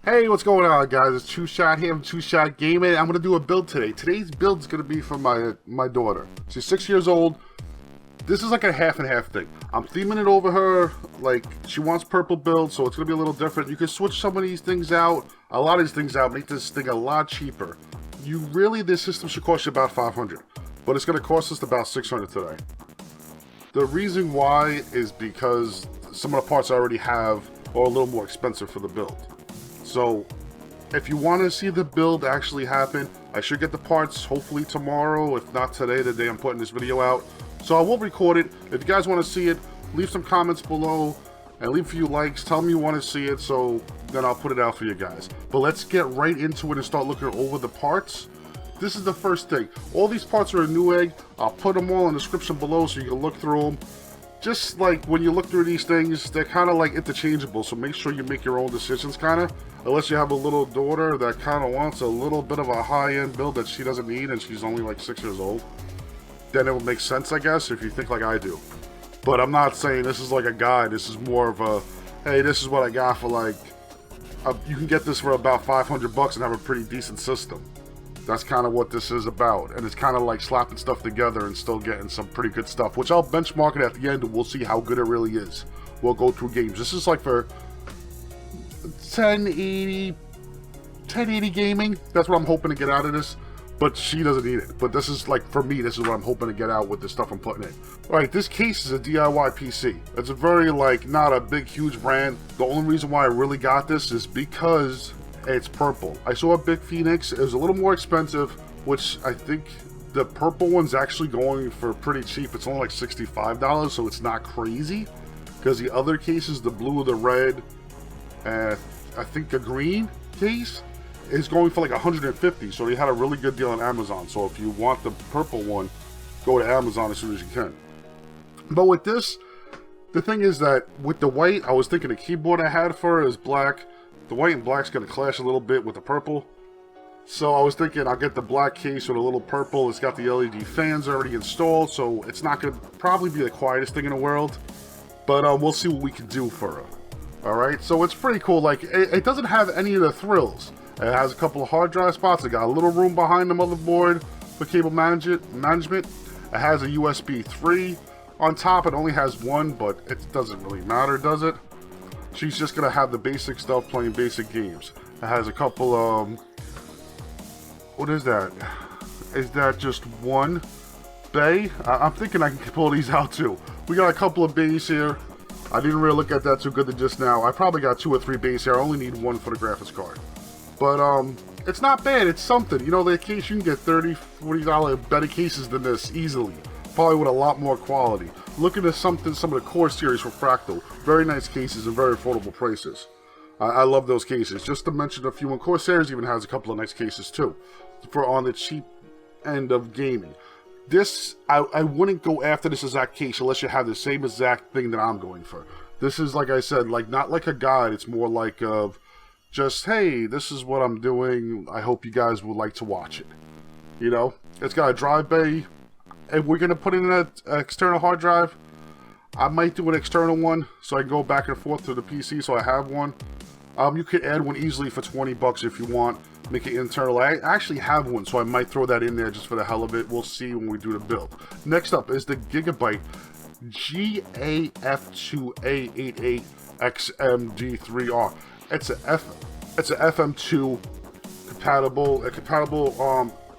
Hey, what's going on, guys? It's Two-Shot here from TwoshotsGaming. I'm going to do a build today. Today's build is going to be for my daughter. She's 6 years old. This is like a half and half thing. I'm theming it over her. Like, she wants purple build, so it's going to be a little different. You can switch some of these things out, a lot of these things out, make this thing a lot cheaper. This system should cost you about $500, but it's going to cost us about $600 today. The reason why is because some of the parts I already have are a little more expensive for the build. So, if you want to see the build actually happen, I should get the parts hopefully tomorrow, if not today, the day I'm putting this video out. So I will record it. If you guys want to see it, leave some comments below and leave a few likes. Tell me you want to see it, so then I'll put it out for you guys. But let's get right into it and start looking over the parts. This is the first thing. All these parts are a Newegg. I'll put them all in the description below so you can look through them. Just like when you look through these things, they're kind of like interchangeable, so make sure you make your own decisions, kind of. Unless you have a little daughter that kind of wants a little bit of a high-end build that she doesn't need and she's only like 6 years old. Then it would make sense, I guess, if you think like I do. But I'm not saying this is like a guide. This is more of a, hey, this is what I got for like, you can get this for about $500 and have a pretty decent system. That's kind of what this is about, and it's kind of like slapping stuff together and still getting some pretty good stuff, which I'll benchmark it at the end and we'll see how good it really is. We'll go through games. This is like for 1080 gaming. That's what I'm hoping to get out of this, but she doesn't need it. But this is like, for me, this is what I'm hoping to get out with the stuff I'm putting in. Alright, this case is a DIYPC. It's a very, like, not a big, huge brand. The only reason why I really got this is because it's purple. I saw a Big Phoenix. It was a little more expensive, which I think the purple one's actually going for pretty cheap. It's only like $65, so it's not crazy. Because the other cases, the blue, the red, and I think the green case is going for like $150. So they had a really good deal on Amazon. So if you want the purple one, go to Amazon as soon as you can. But with this, the thing is that with the white, I was thinking the keyboard I had for it is black. The white and black's going to clash a little bit with the purple. So I was thinking I'll get the black case with a little purple. It's got the LED fans already installed, so it's not going to probably be the quietest thing in the world. But we'll see what we can do for it. Alright, so it's pretty cool. Like, it doesn't have any of the thrills. It has a couple of hard drive spots. It got a little room behind the motherboard for cable management. It has a USB 3 on top. It only has one, but it doesn't really matter, does it? She's just going to have the basic stuff, playing basic games. It has a couple, what is that? Is that just one bay? I'm thinking I can pull these out too. We got a couple of bays here. I didn't really look at that too good just now. I probably got 2 or 3 bays here. I only need one for the graphics card. But, it's not bad. It's something. You know, the case, you can get $30, $40 better cases than this easily. Probably with a lot more quality. Looking at some of the core series from Fractal. Very nice cases and very affordable prices. I love those cases. Just to mention a few, and Corsair's even has a couple of nice cases too. For on the cheap end of gaming. This, I wouldn't go after this exact case unless you have the same exact thing that I'm going for. This is, like I said, like not like a guide. It's more like of just, hey, this is what I'm doing. I hope you guys would like to watch it. You know, it's got a drive bay. And we're going to put in an external hard drive. I might do an external one so I can go back and forth to the PC so I have one. You could add one easily for $20 if you want. Make it internal. I actually have one, so I might throw that in there just for the hell of it. We'll see when we do the build. Next up is the GIGABYTE GAF2A88XMD3R. It's a FM2 compatible.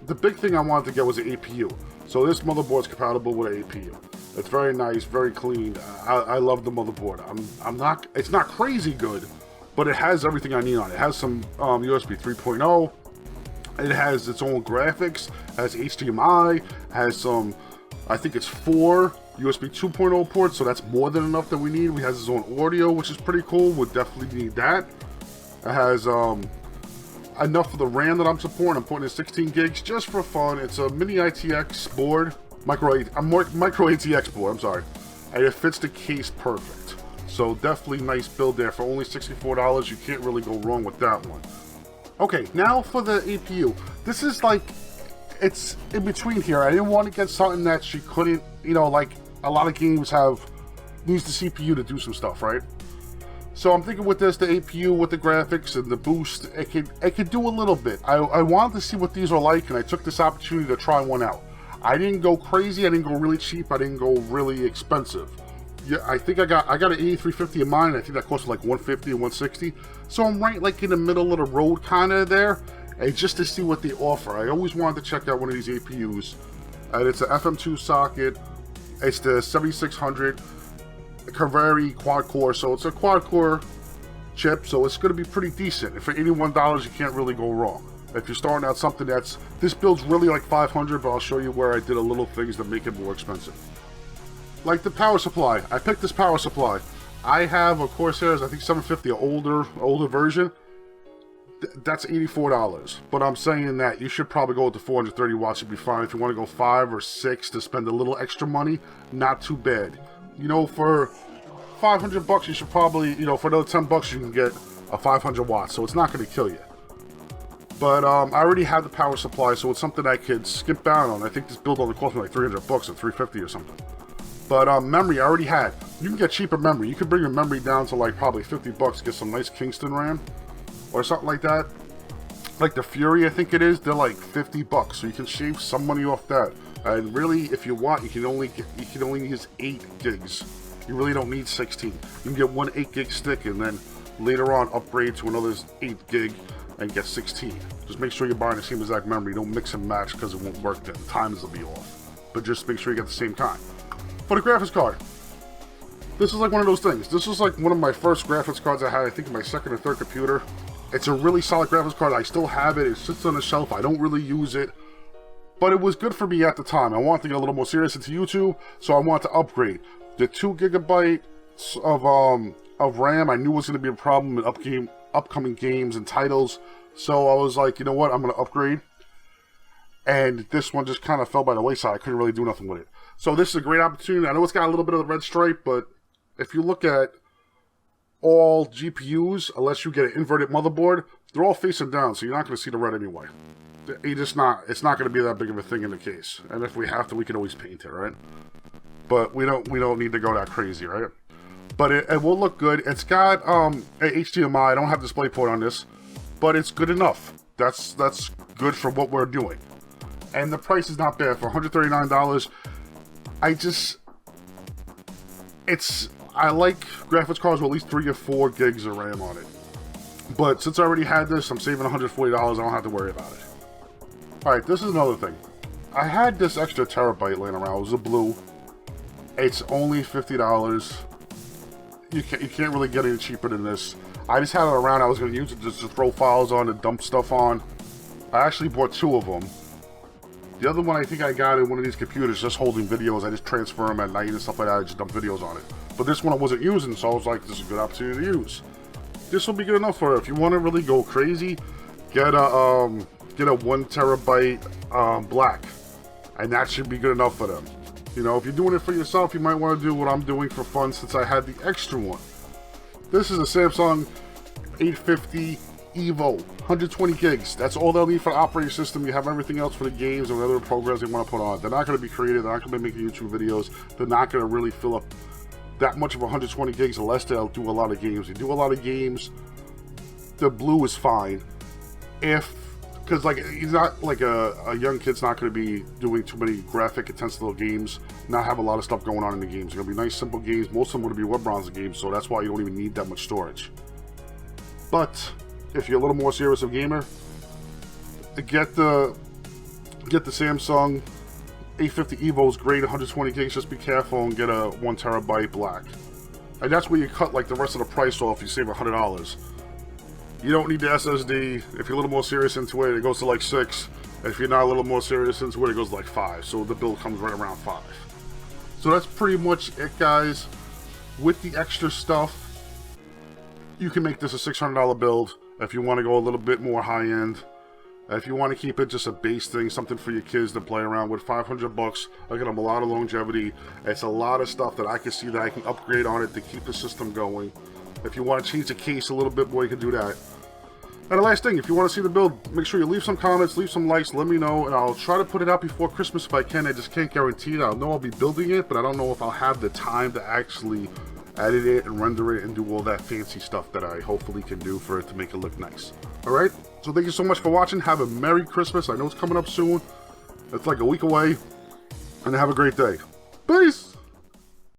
The big thing I wanted to get was an APU. So this motherboard's compatible with an APU. It's very nice, very clean. I love the motherboard. It's not crazy good, but it has everything I need on it. It has some USB 3.0. It has its own graphics, has HDMI, has some, I think it's 4 USB 2.0 ports, so that's more than enough that we need. It has its own audio, which is pretty cool. We'll definitely need that. It has enough of the RAM that I'm supporting. I'm putting in 16 gigs just for fun. It's a mini ITX board, micro ATX board, I'm sorry. And it fits the case perfect. So definitely nice build there. For only $64, you can't really go wrong with that one. Okay, now for the APU. This is like, it's in between here. I didn't want to get something that she couldn't, you know, like a lot of games use the CPU to do some stuff, right? So I'm thinking with this, the APU, with the graphics and the boost, it could do a little bit. I wanted to see what these are like, and I took this opportunity to try one out. I didn't go crazy, I didn't go really cheap, I didn't go really expensive. Yeah, I think I got an 8350 in mine, and I think that cost like 150 and 160. So I'm right like in the middle of the road kind of there, and just to see what they offer. I always wanted to check out one of these APUs, and it's an FM2 socket. It's the 7600 Kaveri quad core, so it's a quad core chip, so it's going to be pretty decent. And for $81, you can't really go wrong. If you're starting out something this build's really like 500, but I'll show you where I did a little things that make it more expensive. Like the power supply, I picked this power supply. I have a Corsair's, I think 750, an older version. That's $84, but I'm saying that you should probably go with the 430 watts, you'd be fine. If you want to go 5 or 6 to spend a little extra money, not too bad. You know, for 500 bucks, you should probably, you know, for another 10 bucks, you can get a 500 watts, so it's not going to kill you. But I already have the power supply, so it's something I could skip down on. I think this build only cost me like 300 bucks or 350 or something. But memory, I already had. You can get cheaper memory. You can bring your memory down to like probably 50 bucks, get some nice Kingston RAM or something like that. Like the Fury, I think it is, they're like 50 bucks, so you can shave some money off that. And really, if you want, you can only use 8 gigs. You really don't need 16. You can get one 8 gig stick and then later on upgrade to another 8 gig and get 16. Just make sure you're buying the same exact memory. Don't mix and match because it won't work then. Times will be off. But just make sure you get the same kind. For the graphics card, this is like one of those things. This was like one of my first graphics cards I had, I think, in my second or third computer. It's a really solid graphics card. I still have it. It sits on the shelf. I don't really use it. But it was good for me at the time. I wanted to get a little more serious into YouTube, so I wanted to upgrade. The 2 gigabytes of RAM, I knew was going to be a problem in upcoming games and titles. So I was like, you know what, I'm going to upgrade. And this one just kind of fell by the wayside. I couldn't really do nothing with it. So this is a great opportunity. I know it's got a little bit of the red stripe, but if you look at all GPUs, unless you get an inverted motherboard, they're all facing down, so you're not going to see the red anyway. It's not going to be that big of a thing in the case. And if we have to, we can always paint it, right? But we don't need to go that crazy, right? But it will look good. It's got a HDMI. I don't have DisplayPort on this, but it's good enough. That's good for what we're doing. And the price is not bad for $139. I like graphics cards with at least 3 or 4 gigs of RAM on it. But since I already had this, I'm saving $140. I don't have to worry about it. Alright, this is another thing. I had this extra terabyte laying around. It was a blue. It's only $50. You can't really get any cheaper than this. I just had it around. I was going to use it just to throw files on and dump stuff on. I actually bought 2 of them. The other one I think I got in one of these computers just holding videos. I just transfer them at night and stuff like that. I just dump videos on it. But this one I wasn't using, so I was like, this is a good opportunity to use. This will be good enough for it. If you want to really go crazy, get a 1 terabyte black. And that should be good enough for them. You know, if you're doing it for yourself, you might want to do what I'm doing for fun since I had the extra one. This is a Samsung 850 Evo, 120 gigs. That's all they'll need for the operating system. You have everything else for the games and other programs they want to put on. They're not going to be creative. They're not going to be making YouTube videos. They're not going to really fill up that much of 120 gigs unless they'll do a lot of games. They do a lot of games. The blue is fine. Because like he's not like a young kid's not going to be doing too many graphic intense little games, not have a lot of stuff going on in the games. They're going to be nice simple games. Most of them are going to be web browser games, so that's why you don't even need that much storage. But if you're a little more serious of a gamer, get the Samsung 850 Evo is great, 120 gigs. Just be careful and get a 1 terabyte black. And that's where you cut like the rest of the price off. You save $100. You don't need the SSD. If you're a little more serious into it, it goes to like 6. If you're not a little more serious into it, it goes to like 5. So the bill comes right around 5. So that's pretty much it, guys. With the extra stuff, you can make this a $600 build. If you want to go a little bit more high-end, if you want to keep it just a base thing, something for your kids to play around with, 500 bucks, I get them a lot of longevity. It's a lot of stuff that I can see that I can upgrade on it to keep the system going. If you want to change the case a little bit more, you can do that. And the last thing, if you want to see the build, make sure you leave some comments, leave some likes, let me know, and I'll try to put it out before Christmas if I can. I just can't guarantee it. I'll know I'll be building it, but I don't know if I'll have the time to actually edit it and render it and do all that fancy stuff that I hopefully can do for it to make it look nice. Alright, so thank you so much for watching. Have a Merry Christmas. I know it's coming up soon. It's like a week away. And have a great day. Peace!